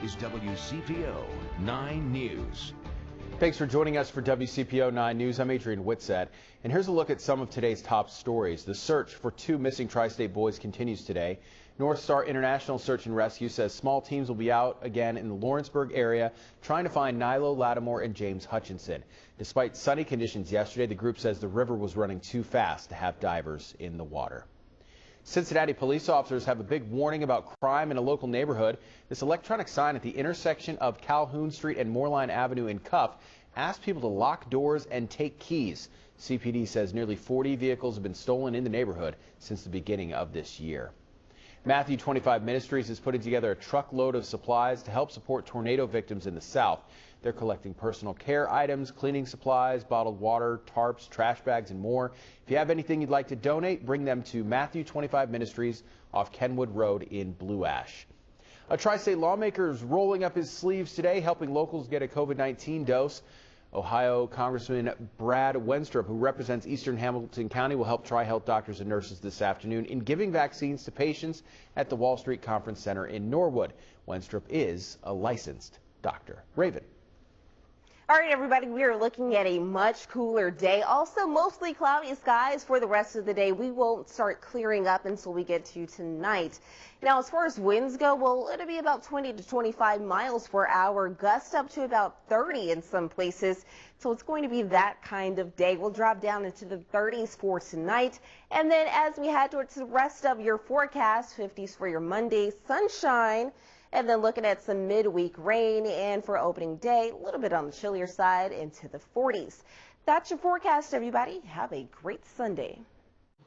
is WCPO 9 News. Thanks for joining us for WCPO 9 News. I'm Adrian Whitsett, and here's a look at some of today's top stories. The search for two missing tri-state boys continues today. North Star International Search and Rescue says small teams will be out again in the Lawrenceburg area trying to find Nilo Lattimore and James Hutchinson. Despite sunny conditions yesterday, the group says the river was running too fast to have divers in the water. Cincinnati police officers have a big warning about crime in a local neighborhood. This electronic sign at the intersection of Calhoun Street and Moorline Avenue in Cuff asks people to lock doors and take keys. CPD says nearly 40 vehicles have been stolen in the neighborhood since the beginning of this year. Matthew 25 Ministries is putting together a truckload of supplies to help support tornado victims in the South. They're collecting personal care items, cleaning supplies, bottled water, tarps, trash bags, and more. If you have anything you'd like to donate, bring them to Matthew 25 Ministries off Kenwood Road in Blue Ash. A tri-state lawmaker is rolling up his sleeves today, helping locals get a COVID-19 dose. Ohio Congressman Brad Wenstrup, who represents Eastern Hamilton County, will help Tri-Health doctors and nurses this afternoon in giving vaccines to patients at the Wall Street Conference Center in Norwood. Wenstrup is a licensed doctor. Raven. All right, everybody, we are looking at a much cooler day. Also, mostly cloudy skies for the rest of the day. We won't start clearing up until we get to tonight. Now, as far as winds go, well, it'll be about 20 to 25 miles per hour, gusts up to about 30 in some places. So it's going to be that kind of day. We'll drop down into the 30s for tonight. And then as we head towards the rest of your forecast, 50s for your Monday, sunshine. And then looking at some midweek rain, and for opening day, a little bit on the chillier side into the 40s. That's your forecast, everybody. Have a great Sunday.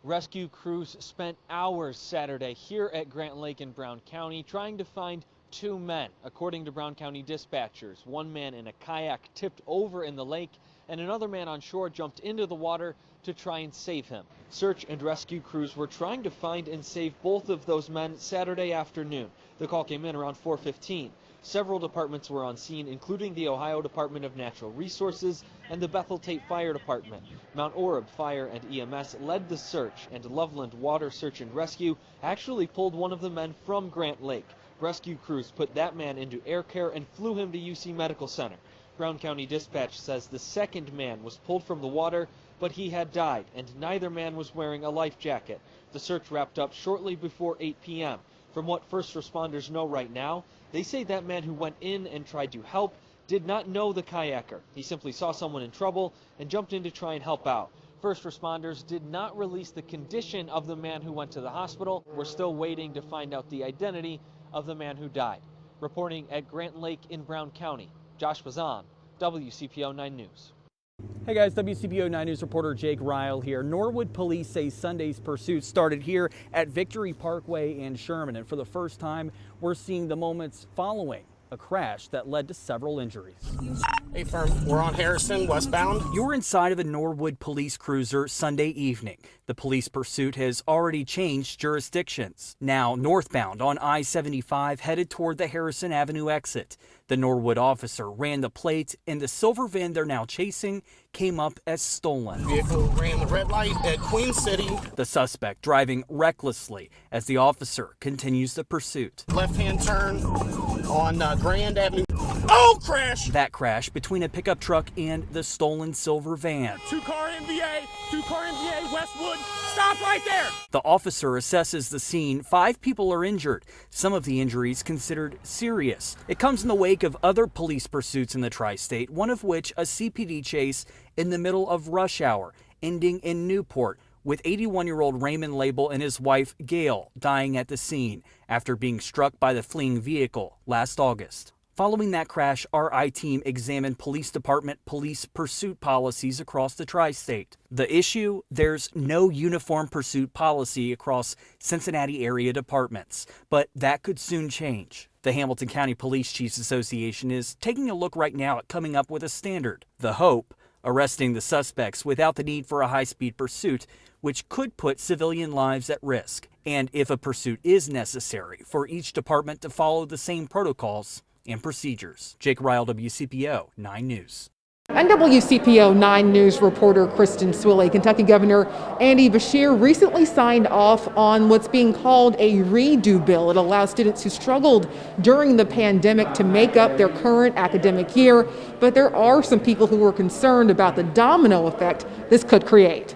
Rescue crews spent hours Saturday here at Grant Lake in Brown County trying to find two men. According to Brown County dispatchers, one man in a kayak tipped over in the lake and another man on shore jumped into the water to try and save him. Search and rescue crews were trying to find and save both of those men Saturday afternoon. The call came in around 4:15. Several departments were on scene, including the Ohio Department of Natural Resources and the Bethel Tate Fire Department. Mount Orab Fire and EMS led the search, and Loveland Water Search and Rescue actually pulled one of the men from Grant Lake. Rescue crews put that man into air care and flew him to UC Medical Center. Brown County Dispatch says the second man was pulled from the water, but he had died, and neither man was wearing a life jacket. The search wrapped up shortly before 8 p.m. From what first responders know right now, they say that man who went in and tried to help did not know the kayaker. He simply saw someone in trouble and jumped in to try and help out. First responders did not release the condition of the man who went to the hospital. We're still waiting to find out the identity of the man who died. Reporting at Grant Lake in Brown County, Josh Bazan, WCPO 9 News. Hey guys, WCPO 9 News reporter Jake Ryle here. Norwood police say Sunday's pursuit started here at Victory Parkway and Sherman, and for the first time, we're seeing the moments following a crash that led to several injuries. Hey firm, we're on Harrison, westbound. You're inside of a Norwood police cruiser Sunday evening. The police pursuit has already changed jurisdictions. Now northbound on I-75 headed toward the Harrison Avenue exit. The Norwood officer ran the plate, and the silver van they're now chasing came up as stolen. Vehicle ran the red light at Queen City. The suspect driving recklessly as the officer continues the pursuit. Left-hand turn on Grand Avenue. Oh, crash! That crash between a pickup truck and the stolen silver van. Two-car MVA, Westwood. Stop right there! The officer assesses the scene. 5 people are injured, some of the injuries considered serious. It comes in the wake of other police pursuits in the tri-state, one of which a CPD chase in the middle of rush hour, ending in Newport, with 81-year-old Raymond Label and his wife Gail dying at the scene after being struck by the fleeing vehicle last August. Following that crash, our I-team examined police department police pursuit policies across the tri-state. The issue? There's no uniform pursuit policy across Cincinnati area departments, but that could soon change. The Hamilton County Police Chiefs Association is taking a look right now at coming up with a standard. The hope? Arresting the suspects without the need for a high-speed pursuit, which could put civilian lives at risk. And if a pursuit is necessary, for each department to follow the same protocols and procedures. Jake Ryle, WCPO 9 News. And WCPO 9 News reporter Kristen Swilley, Kentucky Governor Andy Beshear recently signed off on what's being called a redo bill. It allows students who struggled during the pandemic to make up their current academic year, but there are some people who are concerned about the domino effect this could create.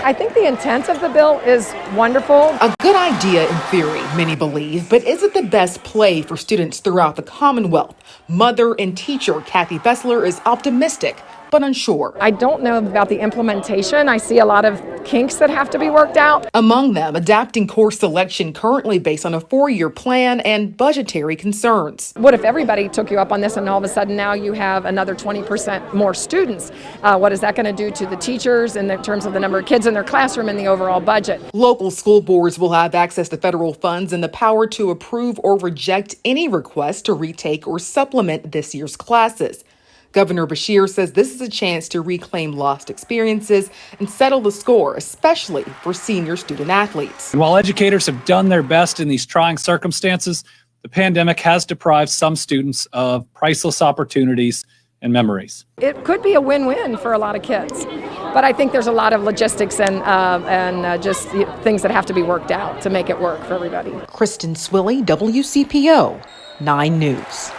I think the intent of the bill is wonderful. A good idea in theory, many believe, but is it the best play for students throughout the Commonwealth? Mother and teacher Kathy Bessler is optimistic, but unsure. I don't know about the implementation. I see a lot of kinks that have to be worked out. Among them, adapting course selection currently based on a 4-year plan and budgetary concerns. What if everybody took you up on this and all of a sudden now you have another 20% more students? What is that going to do to the teachers in terms of the number of kids in their classroom and the overall budget? Local school boards will have access to federal funds and the power to approve or reject any request to retake or supplement this year's classes. Governor Beshear says this is a chance to reclaim lost experiences and settle the score, especially for senior student athletes. While educators have done their best in these trying circumstances, the pandemic has deprived some students of priceless opportunities and memories. It could be a win-win for a lot of kids, but I think there's a lot of logistics and just things that have to be worked out to make it work for everybody. Kristen Swilley, WCPO 9 News.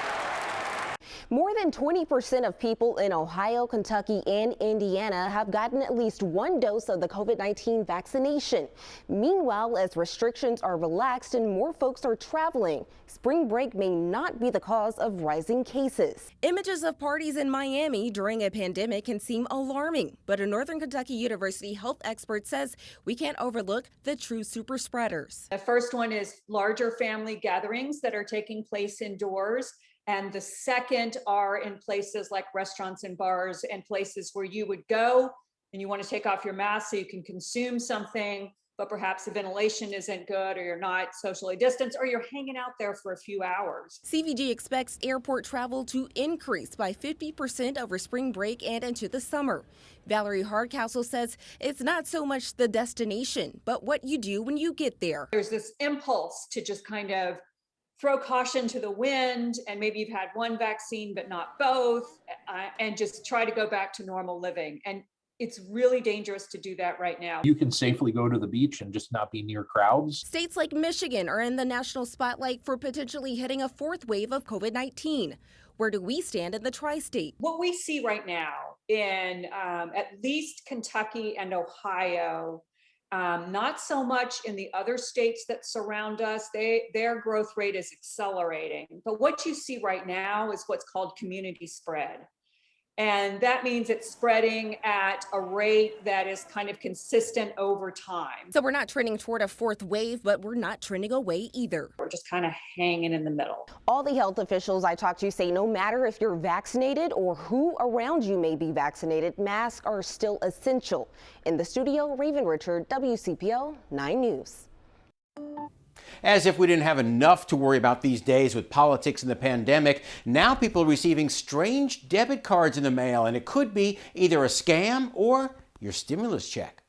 More than 20% of people in Ohio, Kentucky, and Indiana have gotten at least one dose of the COVID-19 vaccination. Meanwhile, as restrictions are relaxed and more folks are traveling, spring break may not be the cause of rising cases. Images of parties in Miami during a pandemic can seem alarming, but a Northern Kentucky University health expert says we can't overlook the true super spreaders. The first one is larger family gatherings that are taking place indoors. And the second are in places like restaurants and bars and places where you would go and you want to take off your mask so you can consume something, but perhaps the ventilation isn't good or you're not socially distanced or you're hanging out there for a few hours. CVG expects airport travel to increase by 50% over spring break and into the summer. Valerie Hardcastle says it's not so much the destination, but what you do when you get there. There's this impulse to just kind of throw caution to the wind, and maybe you've had one vaccine but not both, and just try to go back to normal living. And it's really dangerous to do that right now. You can safely go to the beach and just not be near crowds. States like Michigan are in the national spotlight for potentially hitting a fourth wave of COVID-19. Where do we stand in the tri-state? What we see right now in at least Kentucky and Ohio, not so much in the other states that surround us. Their growth rate is accelerating. But what you see right now is what's called community spread. And that means it's spreading at a rate that is kind of consistent over time. So we're not trending toward a fourth wave, but we're not trending away either. We're just kind of hanging in the middle. All the health officials I talked to say no matter if you're vaccinated or who around you may be vaccinated, masks are still essential. In the studio, Raven Richard, WCPO 9 News. As if we didn't have enough to worry about these days with politics and the pandemic, now people are receiving strange debit cards in the mail, and it could be either a scam or your stimulus check.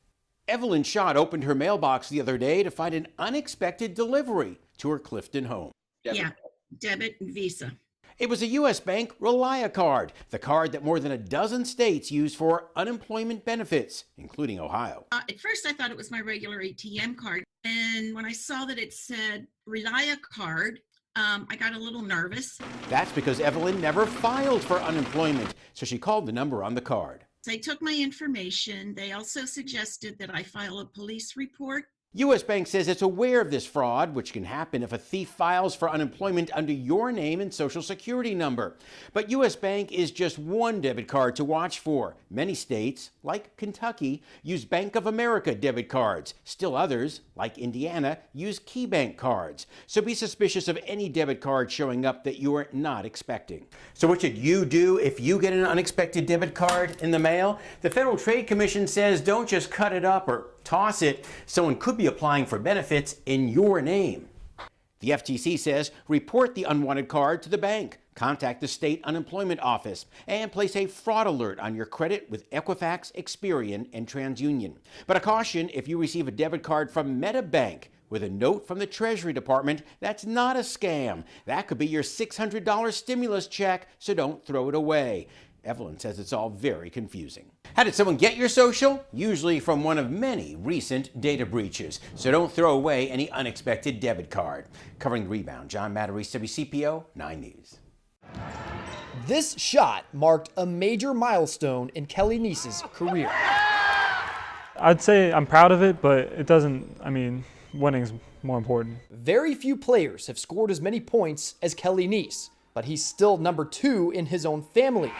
Evelyn Schott opened her mailbox the other day to find an unexpected delivery to her Clifton home. Debit and Visa. It was a U.S. Bank Relia card, the card that more than a dozen states use for unemployment benefits, including Ohio. At first, I thought it was my regular ATM card. And when I saw that it said Relia card, I got a little nervous. That's because Evelyn never filed for unemployment, so she called the number on the card. They took my information. They also suggested that I file a police report. U.S. Bank says it's aware of this fraud, which can happen if a thief files for unemployment under your name and social security number. But U.S. Bank is just one debit card to watch for. Many states, like Kentucky, use Bank of America debit cards. Still others, like Indiana, use KeyBank cards. So be suspicious of any debit card showing up that you're not expecting. So what should you do if you get an unexpected debit card in the mail? The Federal Trade Commission says don't just cut it up or toss it. Someone could be applying for benefits in your name. The FTC says report the unwanted card to the bank, contact the state unemployment office, and place a fraud alert on your credit with Equifax, Experian, and TransUnion. But a caution if you receive a debit card from MetaBank, with a note from the Treasury Department that's not a scam. That could be your $600 stimulus check, so don't throw it away. Evelyn says it's all very confusing. How did someone get your social? Usually from one of many recent data breaches. So don't throw away any unexpected debit card. Covering the rebound, John Matarese, WCPO 9 News. This shot marked a major milestone in Kelly Neese's career. I'd say I'm proud of it, but it doesn't, winning's more important. Very few players have scored as many points as Kelly Neese, but he's still number 2 in his own family.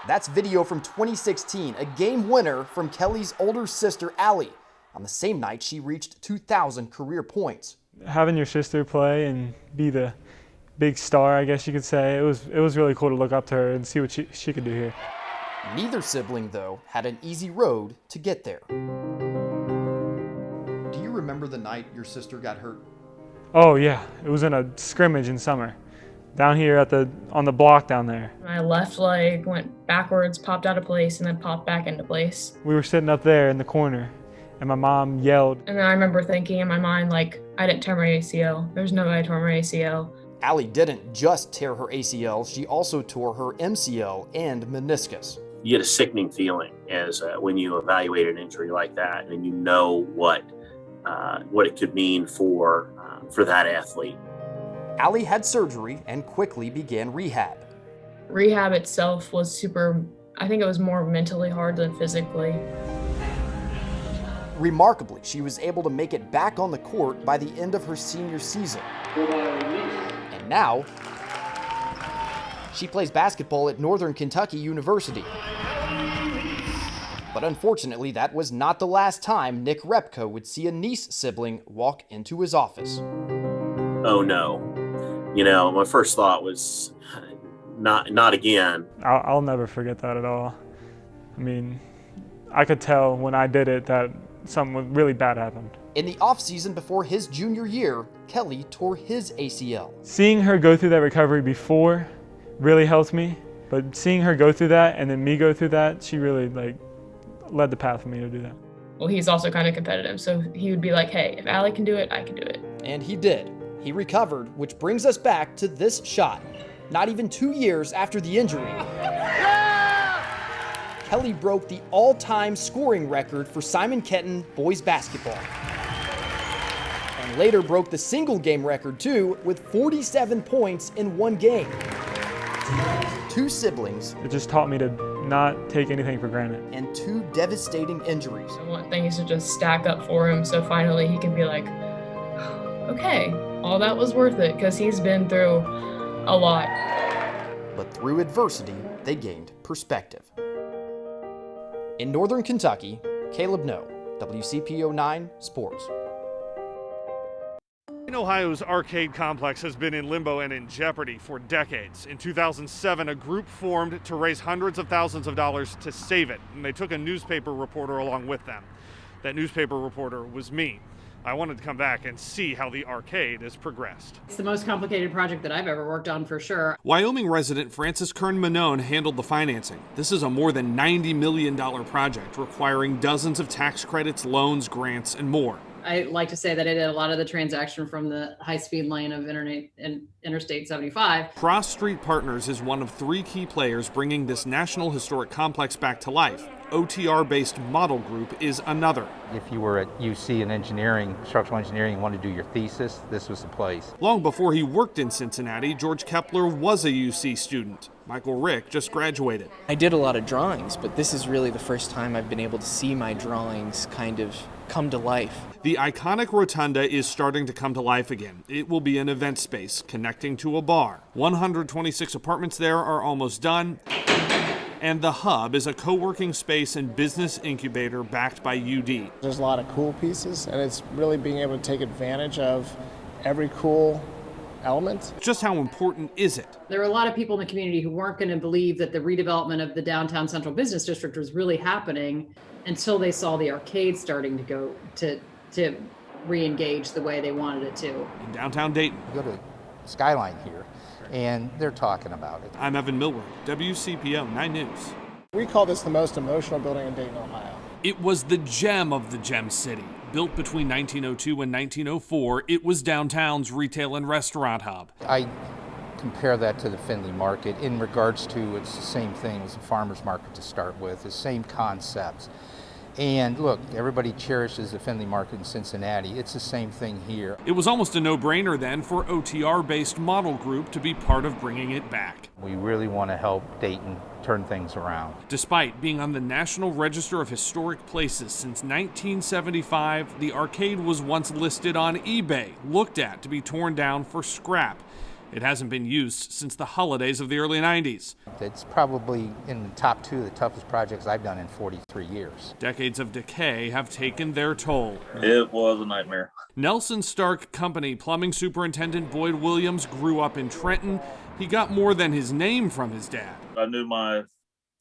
That's video from 2016, a game winner from Kelly's older sister, Allie, on the same night she reached 2,000 career points. Having your sister play and be the big star, I guess you could say, it was really cool to look up to her and see what she could do here. Neither sibling, though, had an easy road to get there. Do you remember the night your sister got hurt? Oh yeah, it was in a scrimmage in summer. Down here on the block down there. My left leg went backwards, popped out of place, and then popped back into place. We were sitting up there in the corner, and my mom yelled. And then I remember thinking in my mind, like, I didn't tear my ACL. There's no way I tore my ACL. Allie didn't just tear her ACL, she also tore her MCL and meniscus. You get a sickening feeling as when you evaluate an injury like that, and you know what it could mean for that athlete. Allie had surgery and quickly began rehab. Rehab itself was I think it was more mentally hard than physically. Remarkably, she was able to make it back on the court by the end of her senior season. And now, she plays basketball at Northern Kentucky University. But unfortunately, that was not the last time Nick Repko would see a Neese sibling walk into his office. Oh no. My first thought was, not again. I'll never forget that at all. I could tell when I did it that something really bad happened. In the offseason before his junior year, Kelly tore his ACL. Seeing her go through that recovery before really helped me, but seeing her go through that and then me go through that, she really led the path for me to do that. Well, he's also kind of competitive, so he would be like, hey, if Allie can do it, I can do it. And he did. He recovered, which brings us back to this shot. Not even 2 years after the injury, Kelly broke the all-time scoring record for Simon Kenton boys basketball. And later broke the single game record too, with 47 points in one game. 2 siblings. It just taught me to not take anything for granted. And 2 devastating injuries. I want things to just stack up for him so finally he can be like, okay, all that was worth it, because he's been through a lot. But through adversity, they gained perspective. In Northern Kentucky, Caleb No, WCPO 9 Sports. Ohio's arcade complex has been in limbo and in jeopardy for decades. In 2007, a group formed to raise hundreds of thousands of dollars to save it, and they took a newspaper reporter along with them. That newspaper reporter was me. I wanted to come back and see how the arcade has progressed. It's the most complicated project that I've ever worked on, for sure. Wyoming resident Francis Kern-Manone handled the financing. This is a more than $90 million project requiring dozens of tax credits, loans, grants, and more. I like to say that I did a lot of the transaction from the high-speed lane of Interstate 75. Cross Street Partners is one of 3 key players bringing this National Historic Complex back to life. OTR-based Model Group is another. If you were at UC in engineering, structural engineering, and wanted to do your thesis, this was the place. Long before he worked in Cincinnati, George Kepler was a UC student. Michael Rick just graduated. I did a lot of drawings, but this is really the first time I've been able to see my drawings kind of come to life. The iconic rotunda is starting to come to life again. It will be an event space connecting to a bar. 126 apartments there are almost done. And the Hub is a co-working space and business incubator backed by UD. There's a lot of cool pieces, and it's really being able to take advantage of every cool element. Just how important is it? There were a lot of people in the community who weren't going to believe that the redevelopment of the downtown central business district was really happening until they saw the arcade starting to go to re-engage the way they wanted it to. In downtown Dayton. You go to Skyline here, and they're talking about it. I'm Evan Millward, WCPO 9 News. We call this the most emotional building in Dayton, Ohio. It was the gem of the Gem City, Built between 1902 and 1904, it was downtown's retail and restaurant hub. I compare that to the Findlay Market in regards to it's the same thing as a farmer's market to start with, the same concepts. And look, everybody cherishes the Findlay Market in Cincinnati. It's the same thing here. It was almost a no-brainer then for OTR-based Model Group to be part of bringing it back. We really want to help Dayton turn things around. Despite being on the National Register of Historic Places since 1975, the arcade was once listed on eBay, looked at to be torn down for scrap. It hasn't been used since the holidays of the early 90s. It's probably in the top 2 of the toughest projects I've done in 43 years. Decades of decay have taken their toll. It was a nightmare. Nelson Stark Company plumbing superintendent Boyd Williams grew up in Trenton. He got more than his name from his dad. I knew my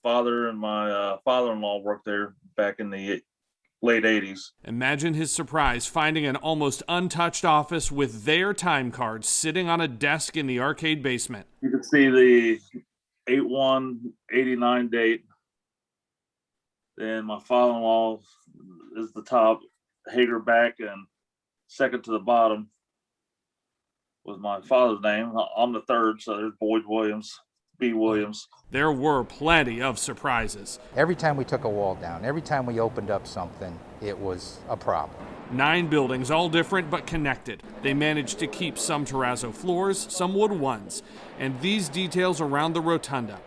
father and my father-in-law worked there back in the late 80s. Imagine his surprise finding an almost untouched office with their time cards sitting on a desk in the arcade basement. You can see the 8/1/89 date. Then my father-in-law is the top, Hager back, and second to the bottom was my father's name. I'm the third, so there's Boyd Williams. B. Williams. There were plenty of surprises. Every time we took a wall down, every time we opened up something, it was a problem. 9 buildings, all different but connected. They managed to keep some terrazzo floors, some wood ones, and these details around the rotunda.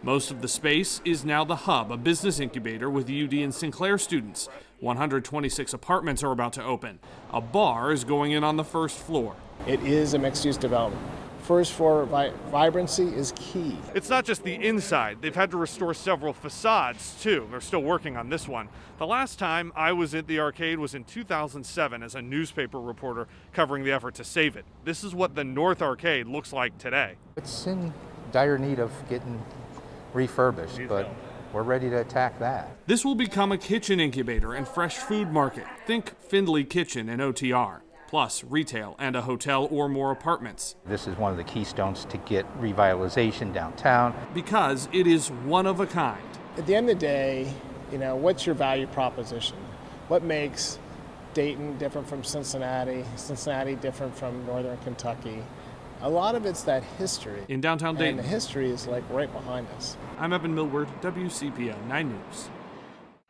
Most of the space is now the Hub, a business incubator with UD and Sinclair students. 126 apartments are about to open. A bar is going in on the first floor. It is a mixed-use development. First floor vibrancy is key. It's not just the inside. They've had to restore several facades, too. They're still working on this one. The last time I was at the arcade was in 2007 as a newspaper reporter covering the effort to save it. This is what the North Arcade looks like today. It's in dire need of getting refurbished, but we're ready to attack that. This will become a kitchen incubator and fresh food market. Think Findlay Kitchen and OTR. Plus retail and a hotel or more apartments. This is one of the keystones to get revitalization downtown. Because it is one of a kind. At the end of the day, what's your value proposition? What makes Dayton different from Cincinnati, Cincinnati different from Northern Kentucky? A lot of it's that history. In downtown Dayton. And the history is like right behind us. I'm Evan Millward, WCPO 9 News.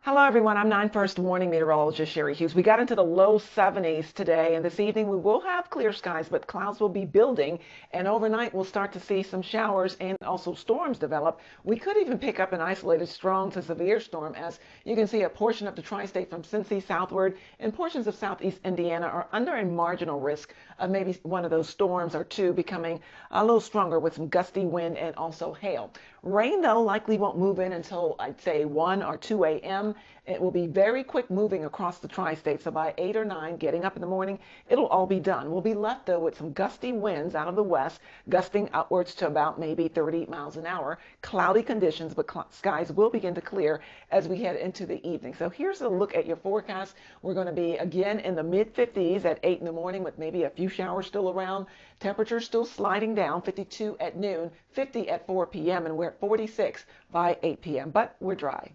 Hello, everyone. I'm 9 First Warning Meteorologist Sherry Hughes. We got into the low 70s today, and this evening we will have clear skies, but clouds will be building, and overnight we'll start to see some showers and also storms develop. We could even pick up an isolated strong to severe storm, as you can see a portion of the tri-state from Cincy southward and portions of southeast Indiana are under a marginal risk of maybe one of those storms or two becoming a little stronger with some gusty wind and also hail. Rain, though, likely won't move in until, I'd say, 1 or 2 a.m. It will be very quick moving across the tri-state, so by 8 or 9, getting up in the morning, it'll all be done. We'll be left, though, with some gusty winds out of the west, gusting outwards to about maybe 30 miles an hour. Cloudy conditions, but skies will begin to clear as we head into the evening. So here's a look at your forecast. We're going to be, again, in the mid-50s at 8 in the morning with maybe a few showers still around. Temperatures still sliding down, 52 at noon, 50 at 4 p.m., and we're at 46 by 8 p.m., but we're dry.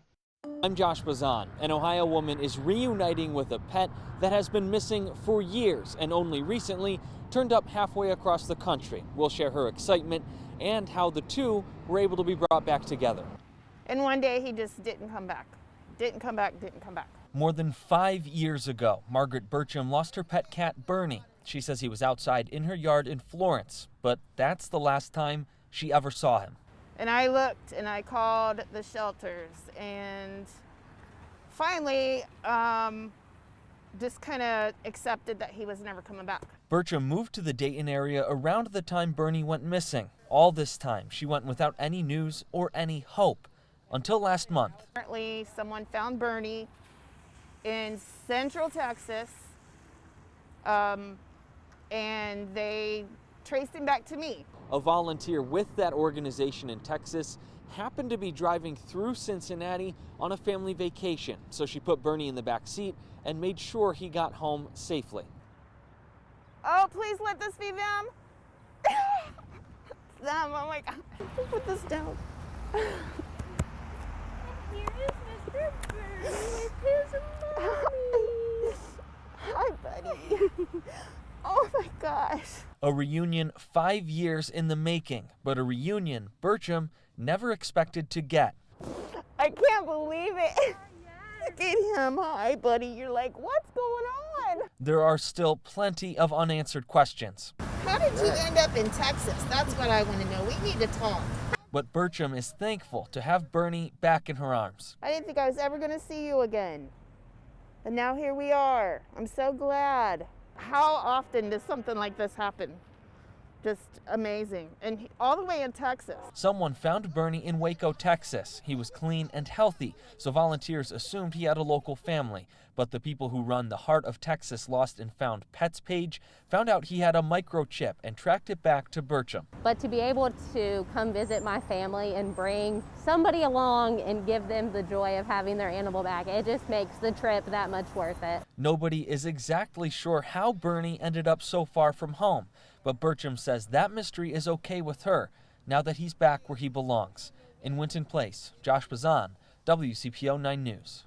I'm Josh Bazan. An Ohio woman is reuniting with a pet that has been missing for years and only recently turned up halfway across the country. We'll share her excitement and how the two were able to be brought back together. And one day he just didn't come back. Didn't come back. More than 5 years ago, Margaret Burcham lost her pet cat, Bernie. She says he was outside in her yard in Florence, but that's the last time she ever saw him. And I looked and I called the shelters and finally just kind of accepted that he was never coming back. Burcham moved to the Dayton area around the time Bernie went missing. All this time, she went without any news or any hope until last month. Apparently, someone found Bernie in Central Texas and they traced him back to me. A volunteer with that organization in Texas happened to be driving through Cincinnati on a family vacation, so she put Bernie in the back seat and made sure he got home safely. Oh, please let this be them. Them, oh my God. Just put this down. Here is Mr. Bernie with his mommy. Hi, buddy. Oh my gosh. A reunion 5 years in the making, but a reunion Bertram never expected to get. I can't believe it. Look at him. Hi, buddy. You're like, what's going on? There are still plenty of unanswered questions. How did you end up in Texas? That's what I want to know. We need to talk. But Bertram is thankful to have Bernie back in her arms. I didn't think I was ever going to see you again. And now here we are. I'm so glad. How often does something like this happen? Just amazing. And all the way in Texas. Someone found Bernie in Waco, Texas. He was clean and healthy, so volunteers assumed he had a local family. But the people who run the Heart of Texas Lost and Found Pets page found out he had a microchip and tracked it back to Bertram. But to be able to come visit my family and bring somebody along and give them the joy of having their animal back, it just makes the trip that much worth it. Nobody is exactly sure how Bernie ended up so far from home, but Bertram says that mystery is okay with her now that he's back where he belongs. In Winton Place, Josh Bazan, WCPO 9 News.